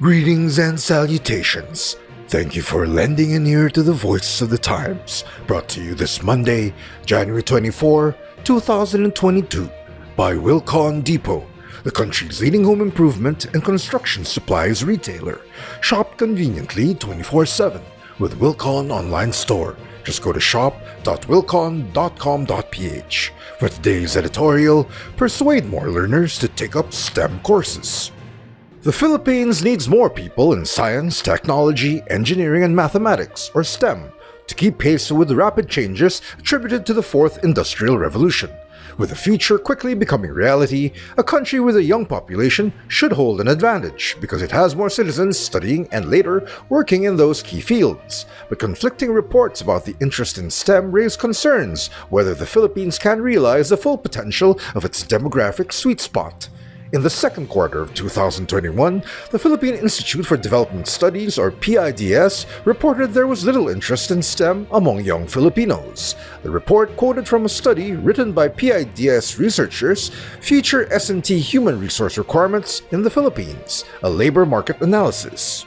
Greetings and salutations. Thank you for lending an ear to the voice of the times, brought to you this Monday, January 24, 2022, by Wilcon Depot, the country's leading home improvement and construction supplies retailer. Shop conveniently 24/7 with Wilcon Online Store. Just go to shop.wilcon.com.ph. For today's editorial, persuade more learners to take up STEM courses. The Philippines needs more people in science, technology, engineering, and mathematics, or STEM, to keep pace with the rapid changes attributed to the Fourth Industrial Revolution. With the future quickly becoming reality, a country with a young population should hold an advantage because it has more citizens studying and later working in those key fields. But conflicting reports about the interest in STEM raise concerns whether the Philippines can realize the full potential of its demographic sweet spot. In the second quarter of 2021, the Philippine Institute for Development Studies, or PIDS, reported there was little interest in STEM among young Filipinos. The report, quoted from a study written by PIDS researchers, featured S&T human resource requirements in the Philippines, a labor market analysis.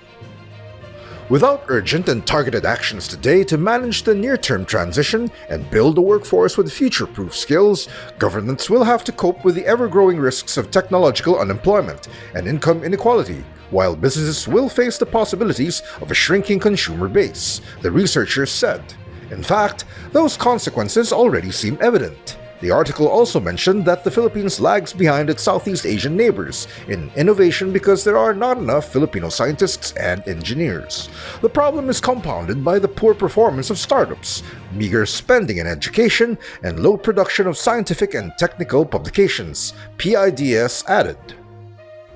Without urgent and targeted actions today to manage the near-term transition and build a workforce with future-proof skills, governments will have to cope with the ever-growing risks of technological unemployment and income inequality, while businesses will face the possibilities of a shrinking consumer base, the researchers said. In fact, those consequences already seem evident. The article also mentioned that the Philippines lags behind its Southeast Asian neighbors in innovation because there are not enough Filipino scientists and engineers. The problem is compounded by the poor performance of startups, meager spending in education, and low production of scientific and technical publications, PIDS added.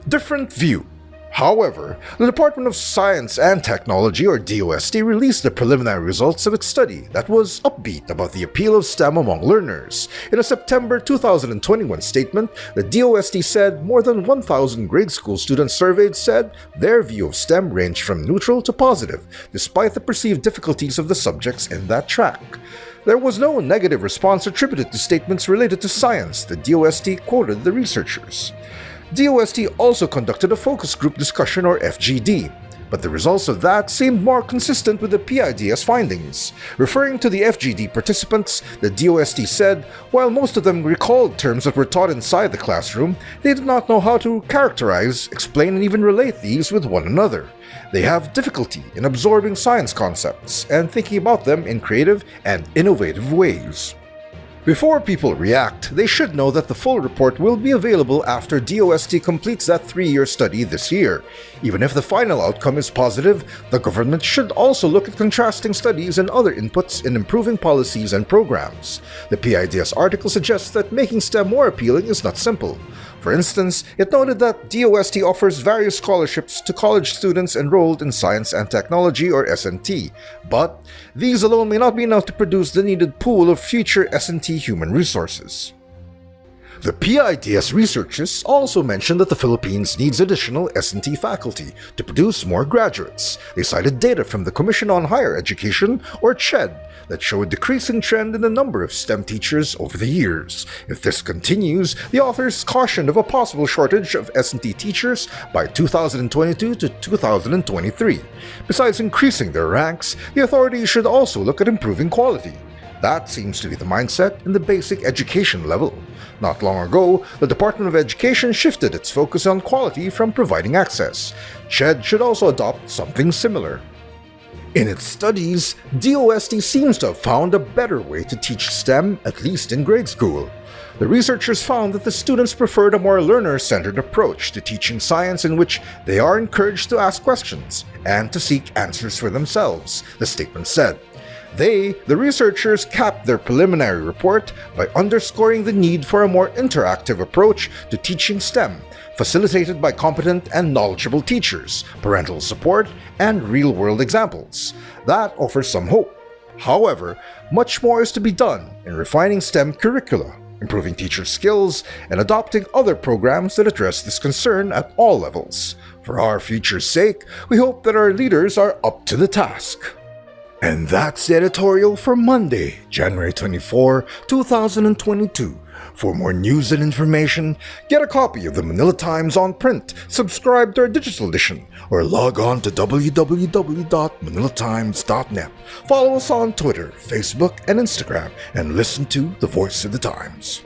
Different view. However, the Department of Science and Technology, or DOST, released the preliminary results of its study that was upbeat about the appeal of STEM among learners. In a September 2021 statement, the DOST said more than 1,000 grade school students surveyed said their view of STEM ranged from neutral to positive, despite the perceived difficulties of the subjects in that track. There was no negative response attributed to statements related to science, the DOST quoted the researchers. DOST also conducted a focus group discussion, or FGD, but the results of that seemed more consistent with the PIDS findings. Referring to the FGD participants, the DOST said, while most of them recalled terms that were taught inside the classroom, they did not know how to characterize, explain, and even relate these with one another. They have difficulty in absorbing science concepts and thinking about them in creative and innovative ways. Before people react, they should know that the full report will be available after DOST completes that 3-year study this year. Even if the final outcome is positive, the government should also look at contrasting studies and other inputs in improving policies and programs. The PIDS article suggests that making STEM more appealing is not simple. For instance, it noted that DOST offers various scholarships to college students enrolled in science and technology, or S&T, but these alone may not be enough to produce the needed pool of future S&T human resources. The PIDS researchers also mentioned that the Philippines needs additional S&T faculty to produce more graduates. They cited data from the Commission on Higher Education, or CHED, that show a decreasing trend in the number of STEM teachers over the years. If this continues, the authors cautioned of a possible shortage of S&T teachers by 2022 to 2023. Besides increasing their ranks, the authorities should also look at improving quality. That seems to be the mindset in the basic education level. Not long ago, the Department of Education shifted its focus on quality from providing access. CHED should also adopt something similar. In its studies, DOST seems to have found a better way to teach STEM, at least in grade school. The researchers found that the students preferred a more learner-centered approach to teaching science in which they are encouraged to ask questions and to seek answers for themselves, the statement said. The researchers capped their preliminary report by underscoring the need for a more interactive approach to teaching STEM, facilitated by competent and knowledgeable teachers, parental support, and real-world examples. That offers some hope. However, much more is to be done in refining STEM curricula, improving teacher skills, and adopting other programs that address this concern at all levels. For our future's sake, we hope that our leaders are up to the task. And that's the editorial for Monday, January 24, 2022, For more news and information, get a copy of the Manila Times on print, subscribe to our digital edition, or log on to www.manilatimes.net. Follow us on Twitter, Facebook, and Instagram, and listen to The Voice of the Times.